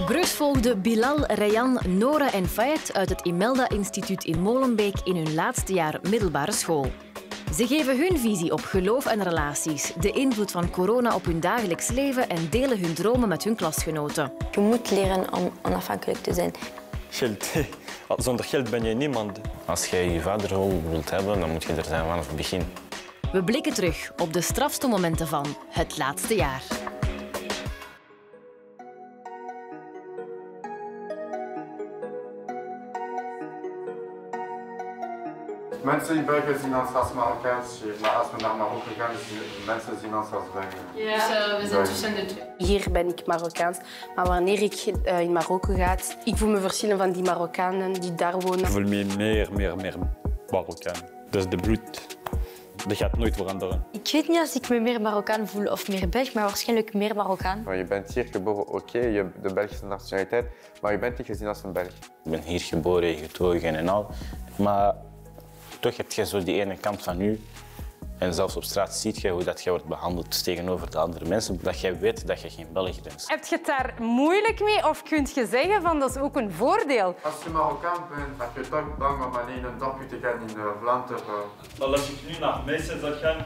Brus volgde Bilal, Rayan, Nora en Fayet uit het Imelda-instituut in Molenbeek in hun laatste jaar middelbare school. Ze geven hun visie op geloof en relaties, de invloed van corona op hun dagelijks leven en delen hun dromen met hun klasgenoten. Je moet leren om onafhankelijk te zijn. Geld. Zonder geld ben je niemand. Als jij je vaderrol wilt hebben, dan moet je er zijn vanaf het begin. We blikken terug op de strafste momenten van het laatste jaar. Mensen in België zien ons als Marokkaans, maar als we naar Marokko gaan, mensen zien ons als Belgen. Ja, we zijn tussen de twee. Hier ben ik Marokkaans, maar wanneer ik in Marokko ga, ik voel me verschillen van die Marokkanen die daar wonen. Ik voel me meer Marokkaan. Dat is de bloed. Dat gaat nooit veranderen. Ik weet niet als ik me meer Marokkaan voel of meer Belg, maar waarschijnlijk meer Marokkaan. Je bent hier geboren, oké, je hebt de Belgische nationaliteit, maar je bent niet gezien als een Belg. Ik ben hier geboren, getogen en al. Maar toch heb je zo die ene kant van u. En zelfs op straat zie je hoe dat je wordt behandeld tegenover de andere mensen. Dat jij weet dat je geen Belg bent. Heb je het daar moeilijk mee of kun je zeggen van dat is ook een voordeel? Als je Marokkaan bent, heb je toch bang om alleen een dorpje te gaan in Vlaanderen. Maar als ik nu naar Meissen zou gaan,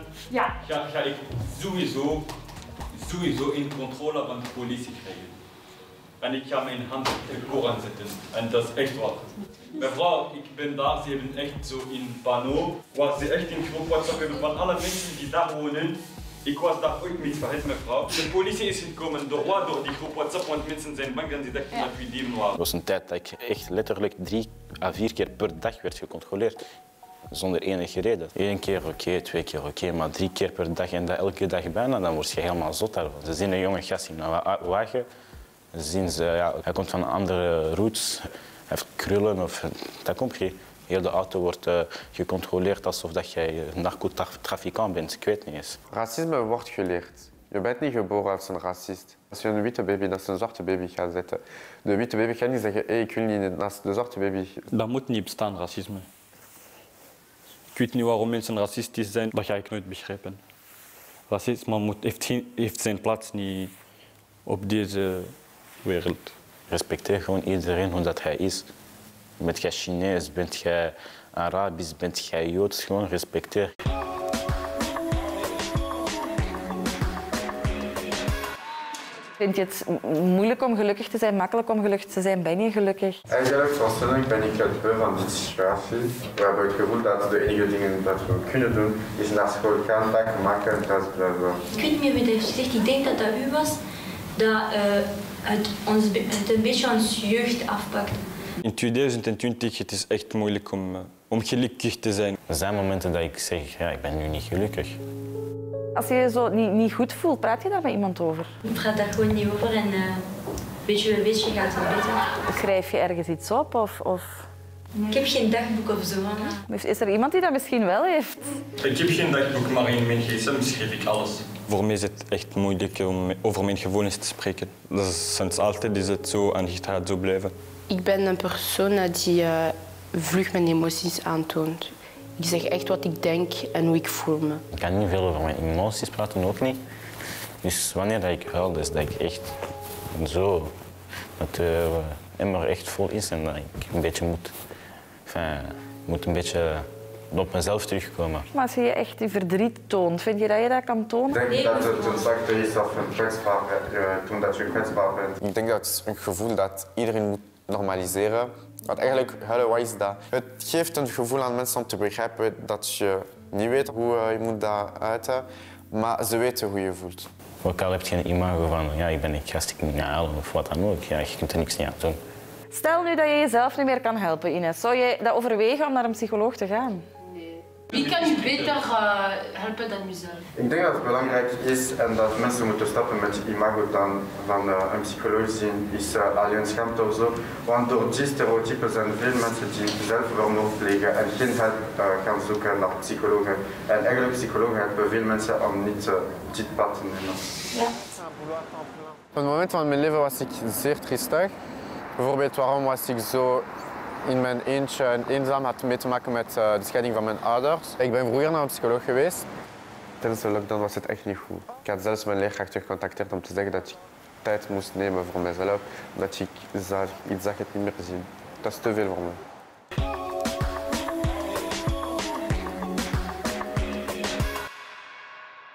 ga ik sowieso in controle van de politie krijgen. En ik ga mijn hand op de Koran zetten. En dat is echt wat. Mevrouw, ik ben daar, ze hebben echt zo een pano waar ze echt een groep WhatsApp hebben van alle mensen die daar wonen. Ik was daar ooit met verhet, mevrouw. De politie is gekomen door die groep WhatsApp, want mensen zijn bang en ze dachten dat we dieven waren. Er was een tijd dat ik echt letterlijk 3 à 4 keer per dag werd gecontroleerd. Zonder enige reden. 1 keer oké, 2 keer oké, maar 3 keer per dag en dat elke dag bijna, dan word je helemaal zot daarvan. Ze zien een jonge gast in een wagen. Zien ze, hij komt van andere routes, hij heeft krullen of dat komt geen. Heel de auto wordt gecontroleerd alsof dat jij narcotraficant bent. Ik weet niet eens. Racisme wordt geleerd. Je bent niet geboren als een racist. Als je een witte baby naast een zwarte baby gaat zetten, de witte baby gaat niet zeggen hey, ik wil niet naast de zwarte baby. Dat moet niet bestaan, racisme. Ik weet niet waarom mensen racistisch zijn, dat ga ik nooit begrijpen. Racisme heeft zijn plaats niet op deze wereld. Respecteer gewoon iedereen hoe dat hij is. Bent jij Chinees, bent jij Arabisch, bent jij Joods, gewoon respecteer. Vind je het moeilijk om gelukkig te zijn, makkelijk om gelukkig te zijn? Ben je gelukkig? Eigenlijk persoonlijk ben ik het beu van deze situatie. We hebben het gevoel dat de enige dingen dat we kunnen doen is naar school gaan, taken maken en thuis blijven. Ik weet niet meer wie dat heeft gezegd, ik denk dat dat u was, dat het een beetje ons jeugd afpakt. In 2020 het is echt moeilijk om gelukkig te zijn. Er zijn momenten dat ik zeg, ik ben nu niet gelukkig. Als je je zo niet goed voelt, praat je daar met iemand over? Ik praat daar gewoon niet over en beetje bij beetje gaat het beter. Schrijf je ergens iets op? Of... Nee. Ik heb geen dagboek of zo. Is er iemand die dat misschien wel heeft? Ik heb geen dagboek, maar in mijn gsm schrijf ik alles. Voor mij is het echt moeilijk om over mijn gevoelens te spreken. Dat is, sinds altijd is het zo en het gaat zo blijven. Ik ben een persoon die vlug mijn emoties aantoont. Ik zeg echt wat ik denk en hoe ik voel me. Ik kan niet veel over mijn emoties praten, ook niet. Dus wanneer dat ik huil, is dat ik echt zo dat emmer echt vol is en dat ik een beetje moet een beetje op mezelf terugkomen. Maar als je echt die verdriet toont, vind je dat je dat kan tonen? Ik denk dat het een zwakte is of een kwetsbaarheid, toen dat je kwetsbaar bent. Ik denk dat het is een gevoel dat iedereen moet normaliseren. Want eigenlijk, huilen, wat is dat? Het geeft een gevoel aan mensen om te begrijpen dat je niet weet hoe je moet dat uiten, maar ze weten hoe je voelt. Ook al heb je een imago van, ik ben een gast, ik moet niet huilen of wat dan ook. Ja, je kunt er niks aan doen. Stel nu dat je jezelf niet meer kan helpen, Ines. Zou je dat overwegen om naar een psycholoog te gaan? Wie kan je beter helpen dan jezelf? Ik denk dat het belangrijk is en dat mensen moeten stappen met je imago dan van een psycholoog zien is alleen schaamte of zo. Want door die stereotypen zijn veel mensen die zelfmoord plegen en geen hulp gaan zoeken naar psychologen. En eigenlijk psychologen helpen veel mensen om niet dit pad te nemen. Ja. Op een moment van mijn leven was ik zeer triestig. Bijvoorbeeld waarom was ik zo in mijn eentje en eenzaam, had mee te maken met de scheiding van mijn ouders. Ik ben vroeger naar een psycholoog geweest. Tijdens de lockdown was het echt niet goed. Ik had zelfs mijn leerkracht gecontacteerd om te zeggen dat ik tijd moest nemen voor mezelf, dat ik zag het niet meer zien. Dat is te veel voor me.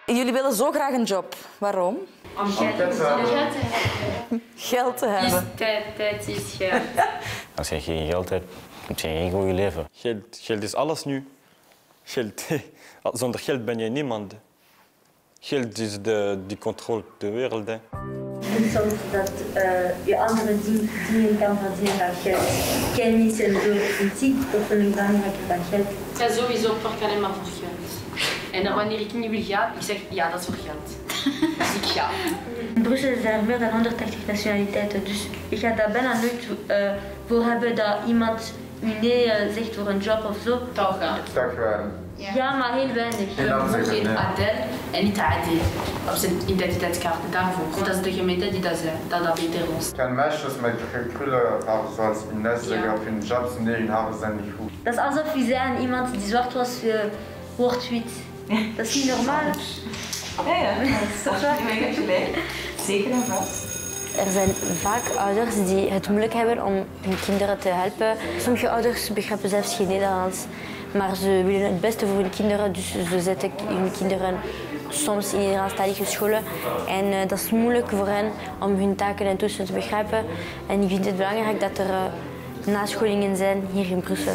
Jullie willen zo graag een job. Waarom? Om geld te hebben. Geld te hebben. Tijd is geld. Als je geen geld hebt, heb je geen goed leven. Geld is alles nu. Geld. Zonder geld ben je niemand. Geld is die controleert de wereld. Hè. En soms dat je andere dingen kan verdienen dan geld. Kennis en zo. Muziek, dat vind ik belangrijker dan geld. Ja, sowieso, ik werk alleen maar voor geld. En dan wanneer ik niet wil gaan, ik zeg ja, dat is voor geld. Dus ik ga. In Brussel zijn er meer dan 180 nationaliteiten, dus je gaat daar bijna nooit voor hebben dat iemand u nee zegt voor een job of zo. Toch gaan. Dag weinig. Ja, maar heel weinig. Geen Adel en niet Adel op zijn identiteitskaart daarvoor. Dat is de gemeente die dat zei, dat beter was. Kan meisjes met krulle haar zoals Ines zeggen op hun jobs, nee, hun haren zijn niet goed. Dat is alsof je zei aan iemand die zwart was, wordt wit. Dat is niet normaal. Ja, dat is gelijk. Zeker en vast. Er zijn vaak ouders die het moeilijk hebben om hun kinderen te helpen. Sommige ouders begrijpen zelfs geen Nederlands, maar ze willen het beste voor hun kinderen, dus ze zetten hun kinderen soms in Nederlandstalige scholen. En dat is moeilijk voor hen om hun taken en toetsen te begrijpen. En ik vind het belangrijk dat er nascholingen zijn hier in Brussel.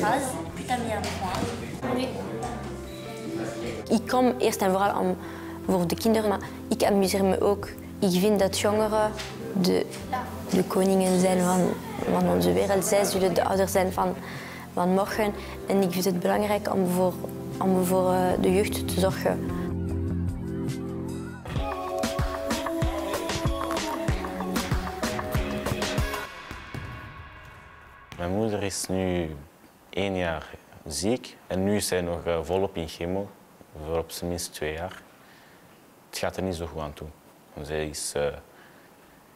Ik kom eerst en vooral voor de kinderen, maar ik amuseer me ook. Ik vind dat jongeren de koningen zijn van onze wereld. Zij zullen de ouders zijn van morgen. En ik vind het belangrijk om voor de jeugd te zorgen. Mijn moeder is nu 1 jaar ziek en nu is zij nog volop in chemo, voor op zijn minst 2 jaar. Het gaat er niet zo goed aan toe.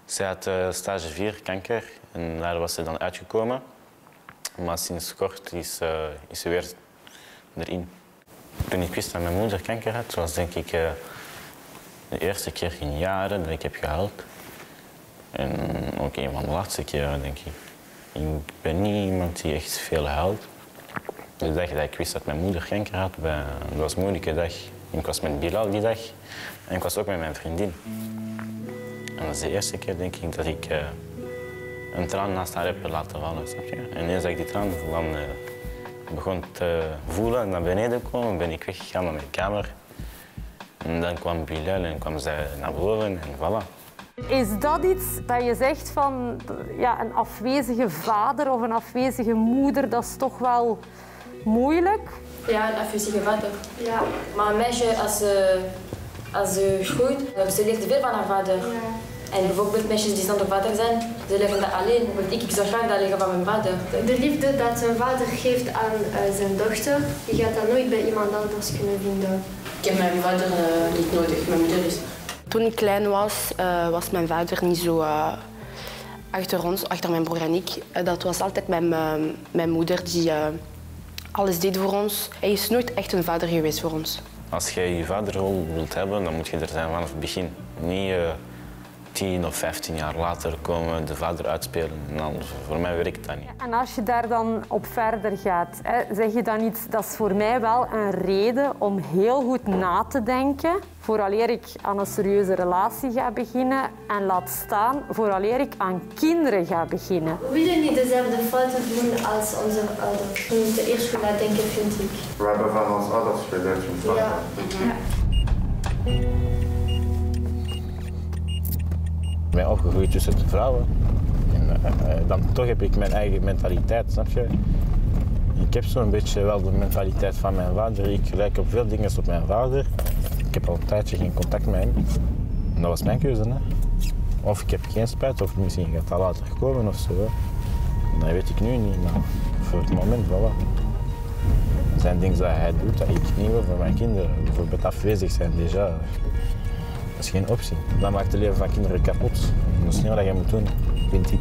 Zij had stage 4 kanker en daar was ze dan uitgekomen. Maar sinds kort is ze weer erin. Toen ik wist dat mijn moeder kanker had, was denk ik de eerste keer in jaren dat ik heb gehuild. En ook een van de laatste keren, denk ik. Ik ben niet iemand die echt veel huilt. De dag dat ik wist dat mijn moeder kanker had, dat was een moeilijke dag. Ik was met Bilal die dag en ik was ook met mijn vriendin. En dat is de eerste keer, denk ik, dat ik een traan naast haar heb laten vallen. Snap je? En eens dat ik die traan dan begon te voelen en naar beneden kwam, ben ik weggegaan naar mijn kamer. En dan kwam Bilal en kwam zij naar boven en voilà. Is dat iets dat je zegt van ja, een afwezige vader of een afwezige moeder, dat is toch wel moeilijk? Ja, een afwezige vader. Ja. Maar een meisje, als ze groeit, ze leert veel van haar vader. Ja. En bijvoorbeeld meisjes die zonder vader zijn, ze leren dat alleen. Want ik zou graag dat leren van mijn vader. De liefde dat een vader geeft aan zijn dochter, je gaat dat nooit bij iemand anders kunnen vinden. Ik heb mijn vader niet nodig, mijn moeder is er. Toen ik klein was, was mijn vader niet zo achter mijn broer en ik. Dat was altijd mijn moeder die alles deed voor ons. Hij is nooit echt een vader geweest voor ons. Als je je vaderrol wilt hebben, dan moet je er zijn vanaf het begin. Niet 10 of 15 jaar later komen de vader uitspelen. Nou, voor mij werkt dat niet. En als je daar dan op verder gaat, zeg je dan iets, dat is voor mij wel een reden om heel goed na te denken vooraleer ik aan een serieuze relatie ga beginnen en laat staan vooraleer ik aan kinderen ga beginnen. We willen niet dezelfde fouten doen als onze ouders. We moeten eerst goed nadenken, vind ik. We hebben van ons ouders geleerd, vind ik. Ja. Ik ben opgegroeid tussen de vrouwen. En dan toch heb ik mijn eigen mentaliteit, snap je? Ik heb zo'n beetje wel de mentaliteit van mijn vader. Ik gelijk op veel dingen op mijn vader. Ik heb al een tijdje geen contact met hem. En dat was mijn keuze. Hè? Of ik heb geen spijt, of misschien gaat dat later komen of zo. Hè? Dat weet ik nu niet, maar voor het moment, voilà. Er zijn dingen dat hij doet dat ik niet wil voor mijn kinderen. Bijvoorbeeld afwezig zijn, déjà. Dat is geen optie. Dat maakt het leven van kinderen kapot. Dat is niet wat je moet doen, vind ik.